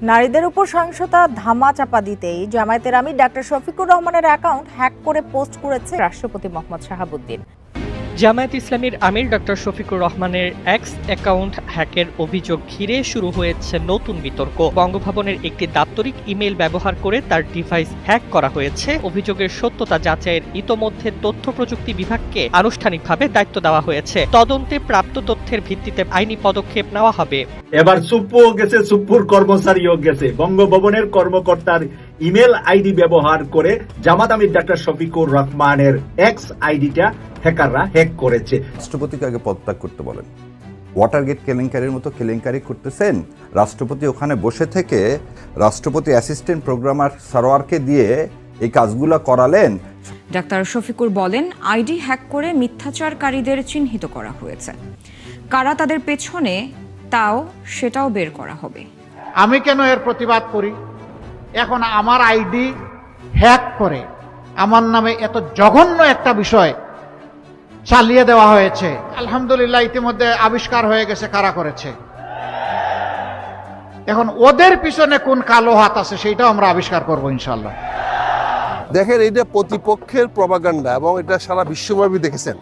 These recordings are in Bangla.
নারীদের উপর সহিংসতা ধামাচাপা দিতেই জামায়াতের আমির ডাক্তার শফিকুর রহমানের অ্যাকাউন্ট হ্যাক করে পোস্ট করেছে রাষ্ট্রপতি মোহাম্মদ শাহাবুদ্দিন। জামায়াত ইসলামীর আমির ডক্টর শফিকুর রহমানের এক্স অ্যাকাউন্ট হ্যাকের অভিযোগ ঘিরে শুরু হয়েছে নতুন বিতর্ক। বঙ্গভবনের একটি দাপ্তরিক ইমেইল ব্যবহার করে তার ডিভাইস হ্যাক করা হয়েছে। অভিযোগের সত্যতা যাচাইয়ের ইতোমধ্যে তথ্য প্রযুক্তি বিভাগকে আনুষ্ঠানিকভাবে দায়িত্ব দেওয়া হয়েছে। তদন্তে প্রাপ্ত তথ্যের ভিত্তিতে আইনি পদক্ষেপ নেওয়া হবে। এবার সুপ্পুও গেছে, সুপ্পুর কর্মচারীও গেছে। বঙ্গভবনের কর্মকর্তার ইমেল আইডি ব্যবহার করে জামাত আমির ডাক্তার শফিকুর রহমানের এক্স আইডিটা হ্যাকাররা হ্যাক করেছে। রাষ্ট্রপতিকে আগে পদত্যাগ করতে বলেন। ওয়াটারগেট কেলেঙ্কারির মতো কেলেঙ্কারি করতেছেন, রাষ্ট্রপতি ওখানে বসে থেকে রাষ্ট্রপতি অ্যাসিস্ট্যান্ট প্রোগ্রামার সারোয়ারকে দিয়ে এই কাজগুলো করালেন। ডাক্তার শফিকুর বলেন, আইডি হ্যাক করে মিথ্যাচারকারীদের চিহ্নিত করা হয়েছে। কারা তাদের পেছনে সেটাও বের করা হবে। আমি কেন এর প্রতিবাদ করি? এখন আমার আইডি হ্যাক করে আমার নামে এত জঘন্য একটা বিষয় চালিয়ে দেওয়া হয়েছে। আলহামদুলিল্লাহ ইতিমধ্যে আবিষ্কার হয়ে গেছে কারা করেছে। এখন ওদের পিছনে কোন কালো হাত আছে সেটাও আমরা আবিষ্কার করব ইনশাআল্লাহ। দেখেন, এটা প্রতিপক্ষের প্রপাগান্ডা এবং এটা সারা বিশ্বব্যাপী দেখেছেন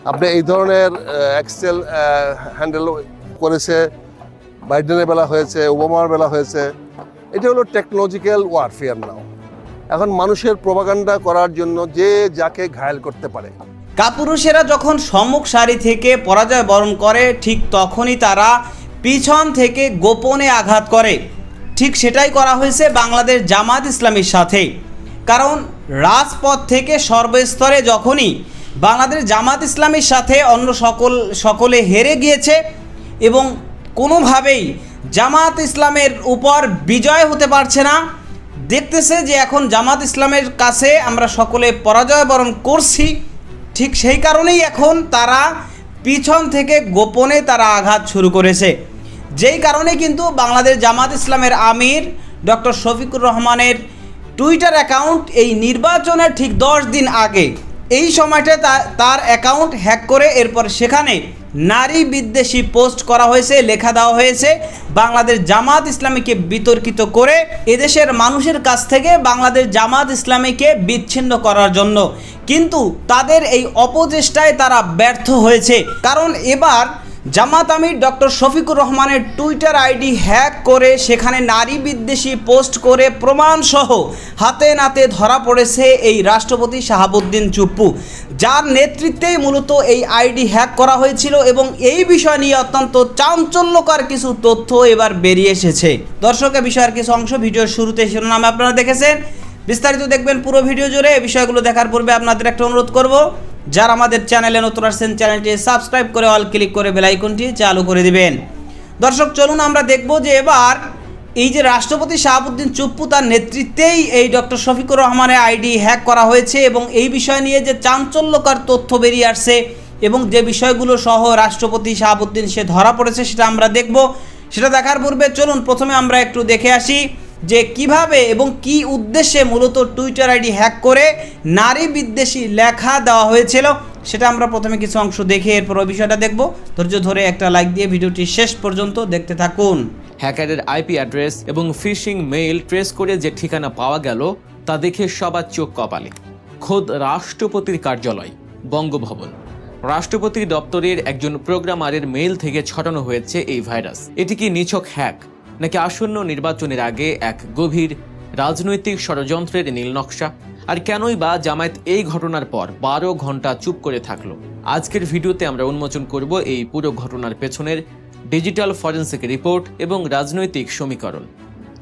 আপনি। এই ধরনের এক্সেল হ্যান্ডেল করেছে, বাইডেনের বেলা হয়েছে, ওবামার বেলা হয়েছে। এটা হলো টেকনোলজিক্যাল ওয়ারফেয়ার নাও। এখন মানুষের প্রপাগান্ডা করার জন্য যে যাকে ঘায়েল করতে পারে। কাপুরুষেরা যখন সম্মুখ সারি থেকে পরাজয় বরণ করে, ঠিক তখনই তারা পিছন থেকে গোপনে আঘাত করে। ঠিক সেটাই করা হয়েছে বাংলাদেশ জামাত ইসলামীর সাথে। কারণ রাজপথ থেকে সর্বস্তরে যখনই বাংলাদেশ জামাত ইসলামীর সাথে অন্য সকলে হেরে গিয়েছে এবং কোনোভাবেই জামাত ইসলামের উপর বিজয় হতে পারছে না, দেখতেছে যে এখন জামাত ইসলামের কাছে আমরা সকলে পরাজয় বরণ করছি, ঠিক সেই কারণেই এখন তারা পিছন থেকে গোপনে তারা আঘাত শুরু করেছে। যেই কারণে কিন্তু বাংলাদেশ জামাত ইসলামের আমির ডক্টর শফিকুর রহমানের টুইটার অ্যাকাউন্ট এই নির্বাচনের ঠিক 10 দিন আগে এই সময়টা তার অ্যাকাউন্ট হ্যাক করে এরপর সেখানে নারী বিদ্বেষী পোস্ট করা হয়েছে, লেখা দেওয়া হয়েছে বাংলাদেশ জামাত ইসলামীকে বিতর্কিত করে এদেশের মানুষের কাছ থেকে বাংলাদেশ জামাত ইসলামীকে বিচ্ছিন্ন করার জন্য। কিন্তু তাদের এই অপচেষ্টায় তারা ব্যর্থ হয়েছে। কারণ এবার জামাত আমির ডক্টর শফিকুর রহমানের টুইটার আইডি হ্যাক করে সেখানে নারী বিদ্বেষী পোস্ট করে প্রমাণসহ হাতে নাতে ধরা পড়েছে এই রাষ্ট্রপতি শাহাবুদ্দিন চুপ্পু, যার নেতৃত্বেই মূলত এই আইডি হ্যাক করা হয়েছিল। এবং এই বিষয় নিয়ে অত্যন্ত চাঞ্চল্যকর কিছু তথ্য এবার বেরিয়ে এসেছে। দর্শকের বিষয়ের কিছু অংশ ভিডিওর শুরুতে শিরোনামে আপনারা দেখেছেন, বিস্তারিত দেখবেন পুরো ভিডিও জুড়ে। এই বিষয়গুলো দেখার পূর্বে আপনাদের একটা অনুরোধ করব, যারা আমাদের চ্যানেলে নতুন আসছেন চ্যানেলটি সাবস্ক্রাইব করে অল ক্লিক করে বেল আইকনটি চালু করে দিবেন। দর্শক চলুন আমরা দেখব যে এবার এই যে রাষ্ট্রপতি শাহাবুদ্দিন চুপ্পু তার নেতৃত্বেই এই ডক্টর শফিকুর রহমানের আইডি হ্যাক করা হয়েছে এবং এই বিষয় নিয়ে যে চাঞ্চল্যকর তথ্য বেরিয়ে আসছে এবং যে বিষয়গুলো সহ রাষ্ট্রপতি শাহাবুদ্দিন সে ধরা পড়েছে সেটা আমরা দেখব। সেটা দেখার পূর্বে চলুন প্রথমে আমরা একটু দেখে আসি যে কিভাবে এবং কি উদ্দেশ্যে মূলত টুইটার আইডি হ্যাক করে নারী বিদ্বেষী লেখা দেওয়া হয়েছিল। সেটা আমরা প্রথমে কিছু অংশ দেখে এরপর ওই বিষয়টা দেখব। ধৈর্য ধরে একটা লাইক দিয়ে ভিডিওটি শেষ পর্যন্ত দেখতে থাকুন। হ্যাকারের আইপি অ্যাড্রেস এবং ফিশিং মেইল ট্রেস করে যে ঠিকানা পাওয়া গেল তা দেখে সবার চোখ কপালে। খোদ রাষ্ট্রপতির কার্যালয় বঙ্গভবন, রাষ্ট্রপতির দপ্তরের একজন প্রোগ্রামারের মেইল থেকে ছড়ানো হয়েছে এই ভাইরাস। এটি কি নিছক হ্যাক, নাকি আসন্ন নির্বাচনের আগে এক গভীর রাজনৈতিক ষড়যন্ত্রের নীলনকশা? আর কেনই বা জামায়াত এই ঘটনার পর 12 ঘন্টা চুপ করে থাকলো? আজকের ভিডিওতে আমরা উন্মোচন করব এই পুরো ঘটনার পেছনের ডিজিটাল ফরেন্সিক রিপোর্ট এবং রাজনৈতিক সমীকরণ।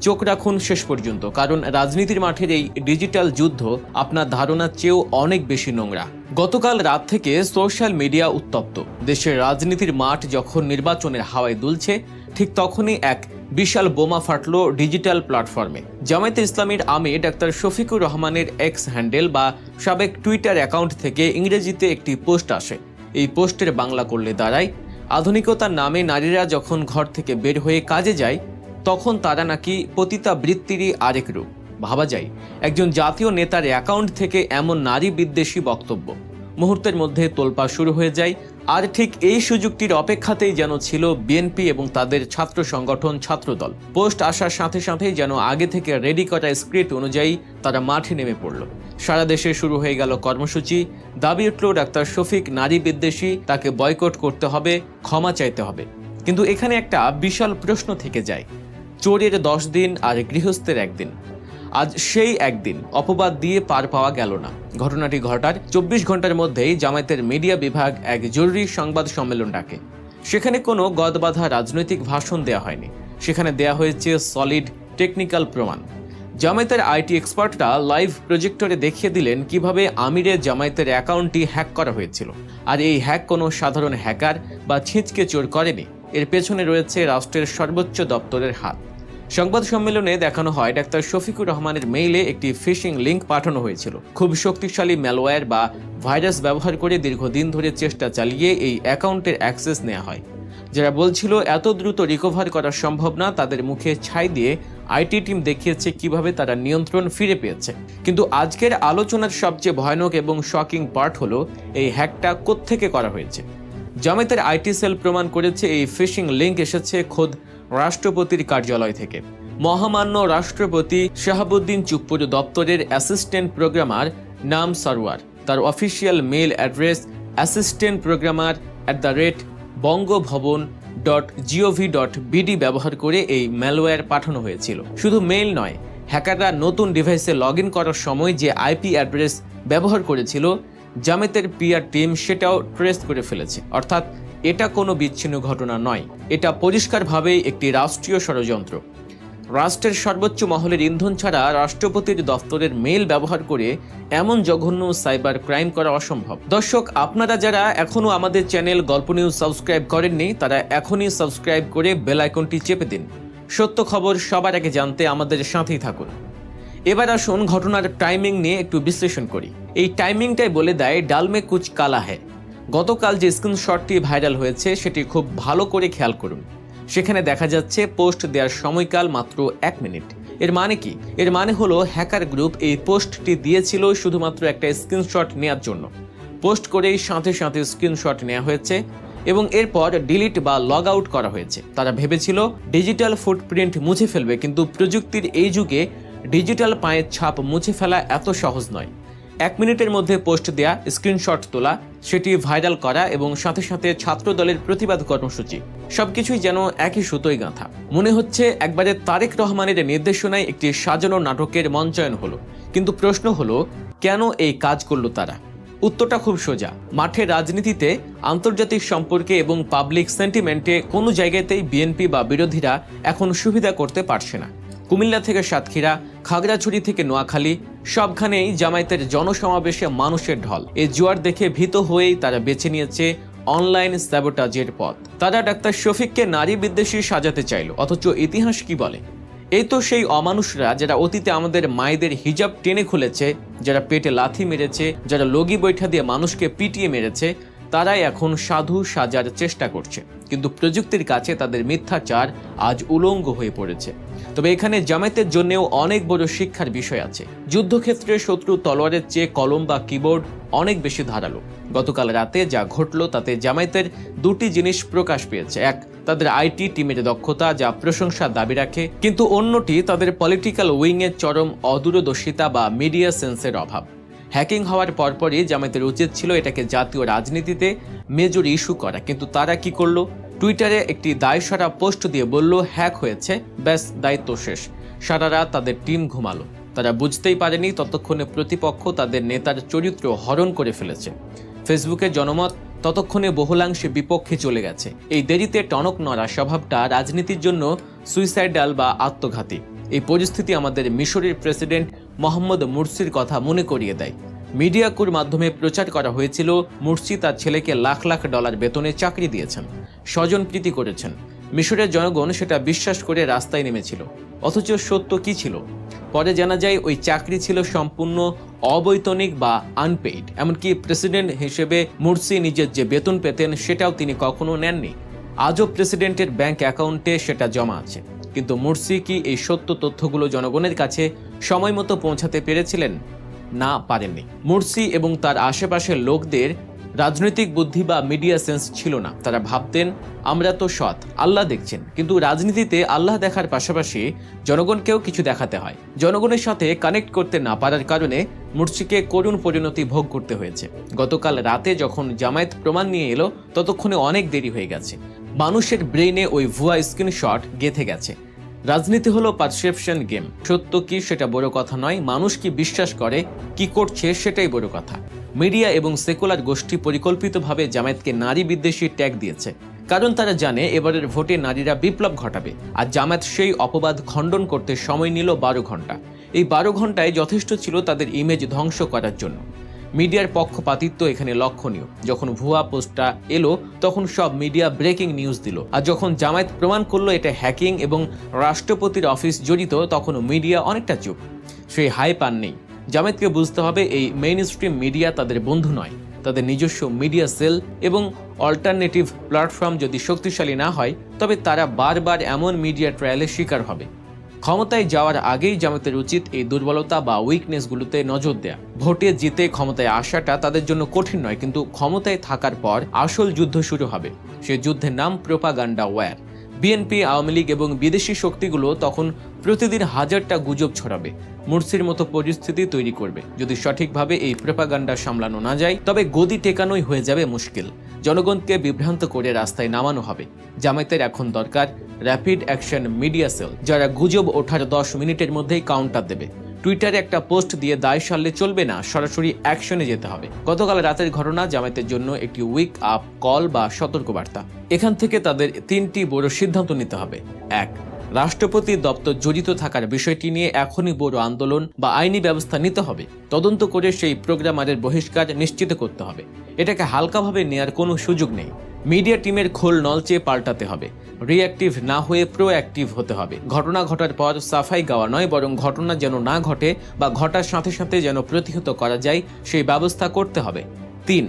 চোখ রাখুন শেষ পর্যন্ত, কারণ রাজনীতির মাঠের এই ডিজিটাল যুদ্ধ আপনার ধারণার চেয়েও অনেক বেশি নোংরা। গতকাল রাত থেকে সোশ্যাল মিডিয়া উত্তপ্ত। দেশের রাজনীতির মাঠ যখন নির্বাচনের হাওয়ায় দুলছে, ঠিক তখনই এক বিশাল বোমা ফাটলো ডিজিটাল প্ল্যাটফর্মে। জামায়াতে ইসলামীর আমির ডাক্তার শফিকুর রহমানের এক্স হ্যান্ডেল বা সাবেক টুইটার অ্যাকাউন্ট থেকে ইংরেজিতে একটি পোস্ট আসে। এই পোস্টের বাংলা করলে দাঁড়ায়, আধুনিকতার নামে নারীরা যখন ঘর থেকে বের হয়ে কাজে যায় তখন তারা নাকি পতিতা বৃত্তিরই আরেক রূপ। ভাবা যায় একজন জাতীয় নেতার অ্যাকাউন্ট থেকে এমন নারী বিদ্বেষী বক্তব্য। মুহূর্তের মধ্যে তোলপাড় শুরু হয়ে যায় আর ঠিক এই সুযোগটির অপেক্ষাতেই যেন ছিল বিএনপি এবং তাদের ছাত্র সংগঠন ছাত্রদল। পোস্ট আসার সাথে সাথেই যেন আগে থেকে রেডি করা স্ক্রিপ্ট অনুযায়ী তারা মাঠে নেমে পড়ল। সারা দেশে শুরু হয়ে গেল কর্মসূচি। দাবি উঠল ডাক্তার শফিক নারী বিদ্বেষী, তাকে বয়কট করতে হবে, ক্ষমা চাইতে হবে। কিন্তু এখানে একটা বিশাল প্রশ্ন থেকে যায়, চোরের 10 দিন আর গৃহস্থের 1 দিন। আজ সেই একদিন অপবাদ দিয়ে পার পাওয়া গেল না। ঘটনাটি ঘটার 24 ঘন্টার মধ্যেই জামায়াতের মিডিয়া বিভাগ এক জরুরি সংবাদ সম্মেলন ডাকে। সেখানে কোনো গদবাঁধা রাজনৈতিক ভাষণ দেওয়া হয়নি, সেখানে দেয়া হয়েছে সলিড টেকনিক্যাল প্রমাণ। জামায়াতের আইটি এক্সপার্টরা লাইভ প্রজেক্টরে দেখিয়ে দিলেন কিভাবে আমিরের জামায়াতের অ্যাকাউন্টটি হ্যাক করা হয়েছিল। আর এই হ্যাক কোনো সাধারণ হ্যাকার বা ছিঁচকে চোর করেনি, এর পেছনে রয়েছে রাষ্ট্রের সর্বোচ্চ দপ্তরের হাত। সংবাদ সম্মেলনে দেখানো হয় ডাক্তার শফিকুর রহমানের মেইলে একটি ফিশিং লিংক পাঠানো হয়েছিল। খুব শক্তিশালী ম্যালওয়্যার বা ভাইরাস ব্যবহার করে দীর্ঘদিন ধরে চেষ্টা চালিয়ে এই অ্যাকাউন্টের অ্যাক্সেস নেওয়া হয়। যারা বলছিল এত দ্রুত রিকভার করা সম্ভব না, তাদের মুখে ছাই দিয়ে আইটি টিম দেখিয়েছে কিভাবে তারা নিয়ন্ত্রণ ফিরে পেয়েছে। কিন্তু আজকের আলোচনার সবচেয়ে ভয়ানক এবং শকিং পার্ট হলো এই হ্যাকটা কোত্থেকে করা হয়েছে। জামায়াতের আইটি সেল প্রমাণ করেছে এই ফিশিং লিংক এসেছে খোদ রাষ্ট্রপতির কার্যালয় থেকে। মহামান্য রাষ্ট্রপতি শাহাবুদ্দিন চুপ্পুর দপ্তরের অ্যাসিস্ট্যান্ট প্রোগ্রামার নাম সরওয়ার তার অফিসিয়াল মেইল অ্যাড্রেস assistantprogrammer@bongobhavan.gov.bd ব্যবহার করে এই ম্যালওয়্যার পাঠানো হয়েছিল। শুধু মেইল নয়, হ্যাকাররা নতুন ডিভাইসে লগ ইন করার সময় যে আইপি অ্যাড্রেস ব্যবহার করেছিল জামায়াতের পিআর টিম সেটাও ট্রেস করে ফেলেছে। অর্থাৎ এটা কোনো বিচ্ছিন্ন ঘটনা নয়, এটা পরিষ্কারভাবেই একটি রাষ্ট্রীয় ষড়যন্ত্র। রাষ্ট্রের সর্বোচ্চ মহলের ইন্ধন ছাড়া রাষ্ট্রপতির দফতরের মেইল ব্যবহার করে এমন জঘন্য সাইবার ক্রাইম করা অসম্ভব। দর্শক, আপনারা যারা এখনো আমাদের চ্যানেল গল্প নিউজ সাবস্ক্রাইব করেননি, তারা এখনই সাবস্ক্রাইব করে বেল আইকনটি চেপে দিন। সত্য খবর সবার আগে জানতে আমাদের সাথেই থাকুন। এবার আসুন ঘটনার টাইমিং নিয়ে একটু বিশ্লেষণ করি। এই টাইমিংটাই বলে দেয় ডালমে কুচ কালা হ্যায়। গতকাল যে স্ক্রিনশটটি ভাইরাল হয়েছে সেটি খুব ভালো করে খেয়াল করুন। সেখানে দেখা যাচ্ছে পোস্ট দেওয়ার সময়কাল মাত্র 1 মিনিট। এর মানে কি? এর মানে হলো হ্যাকার গ্রুপ এই পোস্টটি দিয়েছিল শুধুমাত্র একটা স্ক্রিনশট নেওয়ার জন্য। পোস্ট করেই সাথে সাথে স্ক্রিনশট নেওয়া হয়েছে এবং এরপর ডিলিট বা লগ আউট করা হয়েছে। তারা ভেবেছিল ডিজিটাল ফুটপ্রিন্ট মুছে ফেলবে, কিন্তু প্রযুক্তির এই যুগে ডিজিটাল পায়ের ছাপ মুছে ফেলা এত সহজ নয়। 1 মিনিটের মধ্যে পোস্ট দেয়া, স্ক্রিনশট তোলা, সেটি ভাইরাল করা এবং সাথে সাথে ছাত্র দলের প্রতিবাদ কর্মসূচি, সবকিছুই যেন একই সুতোয় গাঁথা। মনে হচ্ছে একবারে তারেক রহমানের নির্দেশনায় একটি সাজানো নাটকের মঞ্চায়ন হলো। কিন্তু প্রশ্ন হলো, কেন এই কাজ করলো তারা? উত্তরটা খুব সোজা। মাঠের রাজনীতিতে, আন্তর্জাতিক সম্পর্কে এবং পাবলিক সেন্টিমেন্টে কোনো জায়গাতেই বিএনপি বা বিরোধীরা এখন সুবিধা করতে পারছে না। কুমিল্লা থেকে সাতক্ষীরা, খাগড়াছড়ি থেকে নোয়াখালী, সবখানেই জামায়াতের জনসমাবেশে মানুষের ঢল। এই জোয়ার দেখে ভীত হয়েই তারা বেছে নিয়েছে অনলাইন স্যাবোটাজের পথ। তারা ডাক্তার শফিককে নারী বিদ্বেষী সাজাতে চাইল, অথচ ইতিহাস কি বলে? এই তো সেই অমানুষরা যারা অতীতে আমাদের মায়েদের হিজাব টেনে খুলেছে, যারা পেটে লাথি মেরেছে, যারা লগি বৈঠা দিয়ে মানুষকে পিটিয়ে মেরেছে, তারাই এখন সাধু সাজার চেষ্টা করছে। কিন্তু প্রযুক্তির কাছে তাদের মিথ্যাচার আজ উলঙ্গ হয়ে পড়েছে। তবে এখানে জামায়াতের জন্যও অনেক বড় শিক্ষার বিষয় আছে। যুদ্ধক্ষেত্রে শত্রু তলোয়ারের চেয়ে কলম বা কিবোর্ড অনেক বেশি ধারালো। গতকাল রাতে যা ঘটলো তাতে জামায়াতের 2টি জিনিস প্রকাশ পেয়েছে। এক, তাদের আইটি টিমের দক্ষতা, যা প্রশংসার দাবি রাখে, কিন্তু অন্যটি তাদের পলিটিক্যাল উইংয়ের চরম অদূরদর্শিতা বা মিডিয়া সেন্সের অভাব। হ্যাকিং হওয়ার পরপরই জামায়াতের উচিত ছিল এটাকে জাতীয় রাজনীতিতে মেজর ইস্যু করা, কিন্তু তারা কি করলো? টুইটারে একটি দায়সারা পোস্ট দিয়ে বলল হ্যাক হয়েছে, ব্যাস দায়িত্ব শেষ। সারা রাত তাদের টিম ঘুমালো। তারা বুঝতেই পারেনি ততক্ষণে প্রতিপক্ষ তাদের নেতার চরিত্র হরণ করে ফেলেছে। ফেসবুকের জনমত ততক্ষণে বহুলাংশে বিপক্ষে চলে গেছে। এই দেরিতে টনক নড়া স্বভাবটা রাজনীতির জন্য সুইসাইডাল বা আত্মঘাতী। এই পরিস্থিতি আমাদের মিশরের প্রেসিডেন্ট মোহাম্মদ মুরসির কথা মনে করিয়ে দেয়। মিডিয়া কুর মাধ্যমে প্রচার করা হয়েছিল মুরসি তার ছেলেকে লাখ লাখ ডলার বেতনে চাকরি দিয়েছেন, স্বজনপ্রীতি করেছেন। মিশরের জনগণ সেটা বিশ্বাস করে রাস্তায় নেমেছিল। অথচ সত্য কি ছিল? পরে জানা যায় ওই চাকরি ছিল সম্পূর্ণ অবৈতনিক বা আনপেইড। এমনকি প্রেসিডেন্ট হিসেবে মুরসি নিজের যে বেতন পেতেন সেটাও তিনি কখনো নেননি। আজও প্রেসিডেন্টের ব্যাংক অ্যাকাউন্টে সেটা জমা আছে। কিন্তু মুরসি কি এই সত্য তথ্যগুলো জনগণের কাছে সময় মতো পৌঁছাতে পেরেছিলেন? না, পারেননি। মুরসি এবং তার আশেপাশের লোকদের রাজনৈতিক বুদ্ধি বা মিডিয়া সেন্স ছিল না। তারা ভাবতেন আমরা তো সৎ, আল্লাহ দেখছেন। কিন্তু রাজনীতিতে আল্লাহ দেখার পাশাপাশি জনগণকেও কিছু দেখাতে হয়। জনগণের সাথে কানেক্ট করতে না পারার কারণে মুরসিকে করুণ পরিণতি ভোগ করতে হয়েছে। গতকাল রাতে যখন জামায়াত প্রমাণ নিয়ে এলো ততক্ষণে অনেক দেরি হয়ে গেছে। মানুষের ব্রেইনে ওই ভুয়া স্ক্রিনশট গেঁথে গেছে। রাজনীতি হলো পারসেপশন গেম। সত্য কি সেটা বড় কথা নয়, মানুষ কি বিশ্বাস করে, কি করছে সেটাই বড় কথা। মিডিয়া এবং সেকুলার গোষ্ঠী পরিকল্পিতভাবে জামায়াতকে নারী বিদ্বেষী ট্যাগ দিয়েছে, কারণ তারা জানে এবারের ভোটে নারীরা বিপ্লব ঘটাবে। আর জামায়াত সেই অপবাদ খণ্ডন করতে সময় নিল 12 ঘন্টা। এই 12 ঘন্টায় যথেষ্ট ছিল তাদের ইমেজ ধ্বংস করার জন্য। মিডিয়ার পক্ষপাতিত্ব এখানে লক্ষণীয়। যখন ভুয়া পোস্টটা এলো তখন সব মিডিয়া ব্রেকিং নিউজ দিল, আর যখন জামায়াত প্রমাণ করলো এটা হ্যাকিং এবং রাষ্ট্রপতির অফিস জড়িত তখন মিডিয়া অনেকটা চুপ। সেই হাইপ আর নেই। জামায়াতকে বুঝতে হবে এই মেইন স্ট্রিম মিডিয়া তাদের বন্ধু নয়, তাদের নিজস্ব মিডিয়া সেল এবং অল্টারনেটিভ প্ল্যাটফর্ম যদি শক্তিশালী না হয় তবে তারা বারবার এমন মিডিয়া ট্রায়ালের শিকার হবে। ক্ষমতায় যাওয়ার আগেই জামায়াতের উচিত এই দুর্বলতা বা উইকনেসগুলোতে নজর দেয়া। ভোটে জিতে ক্ষমতায় আসাটা তাদের জন্য কঠিন নয়, কিন্তু ক্ষমতায় থাকার পর আসল যুদ্ধ শুরু হবে। সে যুদ্ধের নাম propaganda war. BNP, Awami League এবং বিদেশি শক্তিগুলো তখন প্রতিদিন হাজারটা গুজব ছড়াবে, মুরসির মতো পরিস্থিতি তৈরি করবে। যদি সঠিকভাবে এই প্রোপাগান্ডা সামলানো না যায় তবে গদি টেকানোই হয়ে যাবে মুশকিল। জনগণকে বিভ্রান্ত করে রাস্তায় নামানো হবে। জামায়াতের এখন দরকার র্যাপিড অ্যাকশন মিডিয়া সেল, যারা গুজব ওঠার 10 মিনিটের মধ্যেই কাউন্টার দেবে। টুইটারে একটা পোস্ট দিয়ে দায় সারলে চলবে না, সরাসরি অ্যাকশনে যেতে হবে। গতকাল রাতের ঘটনা জামায়াতের জন্য একটি উইক আপ কল বা সতর্কবার্তা। এখান থেকে তাদের 3টি বড় সিদ্ধান্ত নিতে হবে। 1. রাষ্ট্রপতি দপ্তর জড়িত থাকার বিষয়টি নিয়ে এখনই বড় আন্দোলন বা আইনি ব্যবস্থা নিতে হবে। তদন্ত করে সেই প্রোগ্রামারের বহিষ্কার নিশ্চিত করতে হবে। এটাকে হালকাভাবে নেয়ার কোনো সুযোগ নেই। মিডিয়া টিমের খোল নলচে পাল্টাতে হবে। রিঅ্যাক্টিভ না হয়ে প্রোঅ্যাক্টিভ হতে হবে। ঘটনা ঘটার পর সাফাই গাওয়া নয়, বরং ঘটনা যেন না ঘটে বা ঘটার সাথে সাথে যেন প্রতিহত করা যায় সেই ব্যবস্থা করতে হবে। 3.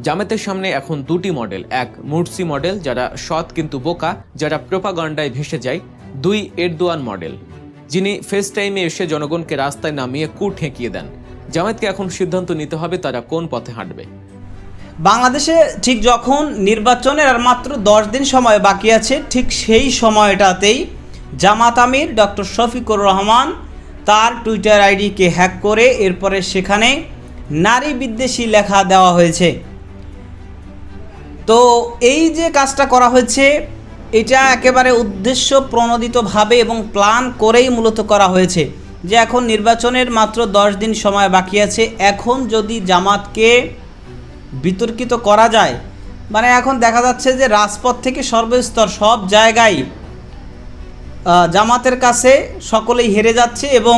জামায়াতের সামনে এখন 2টি মডেল। 1. মুরসি মডেল, যারা সৎ কিন্তু বোকা, যারা প্রোপাগান্ডায় ভেসে যায়। 2. এরদোয়ান মডেল, যিনি ফেস টাইমে এসে জনগণকে রাস্তায় নামিয়ে ঠেকিয়ে দেন। জামায়াতকে এখন সিদ্ধান্ত নিতে হবে তারা কোন পথে হাঁটবে। বাংলাদেশে ঠিক যখন নির্বাচনের আর মাত্র 10 দিন সময় বাকি আছে, ঠিক সেই সময়টাতেই জামাত আমির ডক্টর শফিকুর রহমান তার টুইটার আইডিকে হ্যাক করে এরপরে সেখানে নারী বিদ্বেষী লেখা দেওয়া হয়েছে। তো এই যে কাজটা করা হয়েছে এটা একেবারে উদ্দেশ্য প্রণোদিতভাবে এবং প্ল্যান করেই মূলত করা হয়েছে, যে এখন নির্বাচনের মাত্র 10 দিন সময় বাকি আছে। এখন যদি জামাতকে বিতর্কিত করা যায়, মানে এখন দেখা যাচ্ছে যে রাজপথ থেকে সর্বস্তর সব জায়গায় জামাতের কাছে সকলেই হেরে যাচ্ছে এবং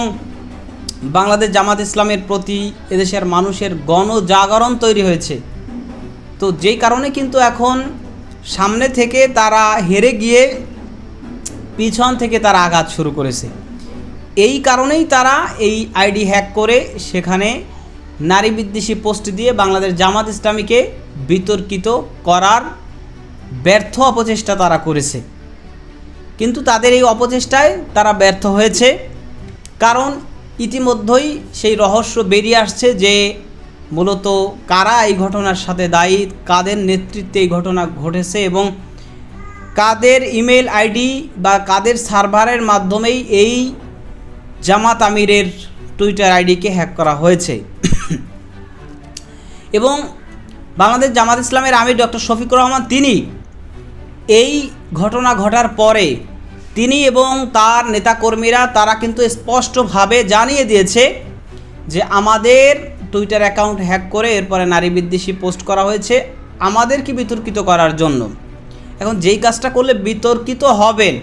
বাংলাদেশ জামাত ইসলামের প্রতি এদেশের মানুষের গণজাগরণ তৈরি হয়েছে। তো যেই কারণে কিন্তু এখন সামনে থেকে তারা হেরে গিয়ে পিছন থেকে তারা আঘাত শুরু করেছে। এই কারণেই তারা এই আইডি হ্যাক করে সেখানে নারী বিদ্বেষী পোস্ট দিয়ে বাংলাদেশ জামাত ইসলামীকে বিতর্কিত করার ব্যর্থ অপচেষ্টা তারা করেছে। কিন্তু তাদের এই অপচেষ্টায় তারা ব্যর্থ হয়েছে, কারণ ইতিমধ্যেই সেই রহস্য বেরিয়ে আসছে যে মূলত কারা এই ঘটনার সাথে দায়ী, কাদের নেতৃত্বে এই ঘটনা ঘটেছে এবং কাদের ইমেল আইডি বা কাদের সার্ভারের মাধ্যমেই এই জামাত আমিরের টুইটার আইডিকে হ্যাক করা হয়েছে। এবং বাংলাদেশ জামাত ইসলামের আমির ডক্টর শফিকুর রহমান তিনি এই ঘটনা ঘটার পরে তিনি এবং তার নেতাকর্মীরা তারা কিন্তু স্পষ্টভাবে জানিয়ে দিয়েছে যে আমাদের টুইটার অ্যাকাউন্ট হ্যাক করে এরপরে নারী বিদ্বেষী পোস্ট করা হয়েছে আমাদেরকে বিতর্কিত করার জন্য। এখন যেই কাজটা করলে বিতর্কিত হবেন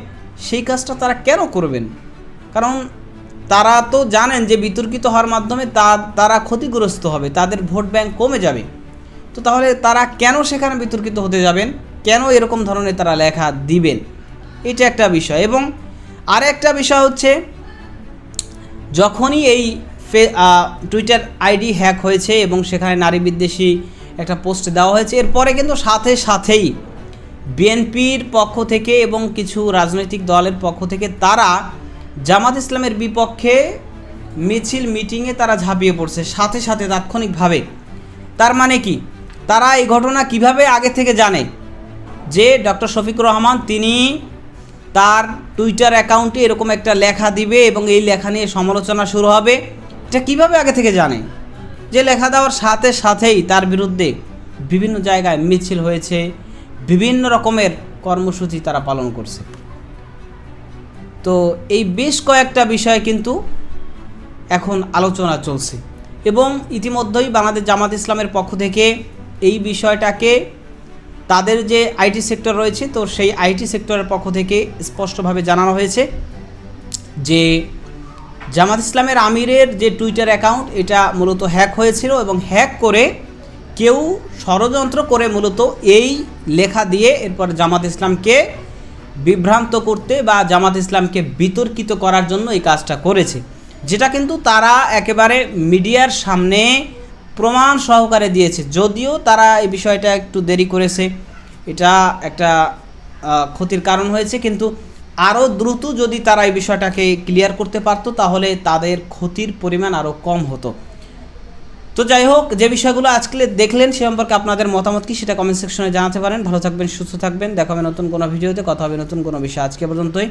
সেই কাজটা তারা কেন করবেন? কারণ তারা তো জানেন যে বিতর্কিত হওয়ার মাধ্যমে তারা ক্ষতিগ্রস্ত হবে, তাদের ভোট ব্যাংক কমে যাবে। তো তাহলে তারা কেন সেখানে বিতর্কিত হতে যাবেন, কেন এরকম ধরনের তারা লেখা দিবেন, এটা একটা বিষয়। এবং আরেকটা বিষয় হচ্ছে যখনই এই টুইটার আইডি হ্যাক হয়েছে এবং সেখানে নারী বিদ্বেষী একটা পোস্ট দেওয়া হয়েছে, এরপরে কিন্তু সাথেই বিএনপির পক্ষ থেকে এবং কিছু রাজনৈতিক দলের পক্ষ থেকে তারা জামাত ইসলামের বিপক্ষে মিটিংয়ে তারা ঝাঁপিয়ে পড়ছে সাথে তাৎক্ষণিকভাবে। তার মানে কি, তারা এই ঘটনা কিভাবে আগে থেকে জানে যে ডক্টর শফিকুর রহমান তিনি তার টুইটার অ্যাকাউন্টে এরকম একটা লেখা দিবে এবং এই লেখা নিয়ে সমালোচনা শুরু হবে? এটা কিভাবে আগে থেকে জানে? যে লেখা দেওয়ার সাথে সাথেই তার বিরুদ্ধে বিভিন্ন জায়গায় মিছিল হয়েছে, বিভিন্ন রকমের কর্মসূচি তারা পালন করছে। তো এই বেশ কয়েকটা বিষয় কিন্তু এখন আলোচনা চলছে এবং ইতিমধ্যেই বাংলাদেশ জামাত ইসলামের পক্ষ থেকে এই বিষয়টাকে তাদের যে আইটি সেক্টর রয়েছে, তো সেই আইটি সেক্টরের পক্ষ থেকে স্পষ্টভাবে জানানো হয়েছে যে জামাত ইসলামের আমিরের যে টুইটার অ্যাকাউন্ট এটা মূলত হ্যাক হয়েছিল এবং হ্যাক করে কেউ ষড়যন্ত্র করে মূলত এই লেখা দিয়ে এরপর জামাত ইসলামকে বিভ্রান্ত করতে বা জামাত ইসলামকে বিতর্কিত করার জন্য এই কাজটা করেছে, যেটা কিন্তু তারা একেবারে মিডিয়ার সামনে প্রমাণ সহকারে দিয়েছে। যদিও তারা এই বিষয়টা একটু দেরি করেছে, এটা একটা ক্ষতির কারণ হয়েছে, কিন্তু আরও দ্রুত যদি তারা এই বিষয়টাকে ক্লিয়ার করতে পারতো তাহলে তাদের ক্ষতির পরিমাণ আরও কম হতো। তো যাই হোক, যে বিষয়গুলো আজকে দেখলেন সে সম্পর্কে আপনাদের মতামত কি সেটা কমেন্ট সেকশনে জানাতে পারেন। ভালো থাকবেন, সুস্থ থাকবেন, দেখা হবে নতুন কোনো ভিডিওতে, কথা হবে নতুন কোনো বিষয়। আজকে পর্যন্তই,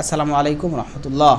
আসসালামু আলাইকুম রহমতুল্লাহ।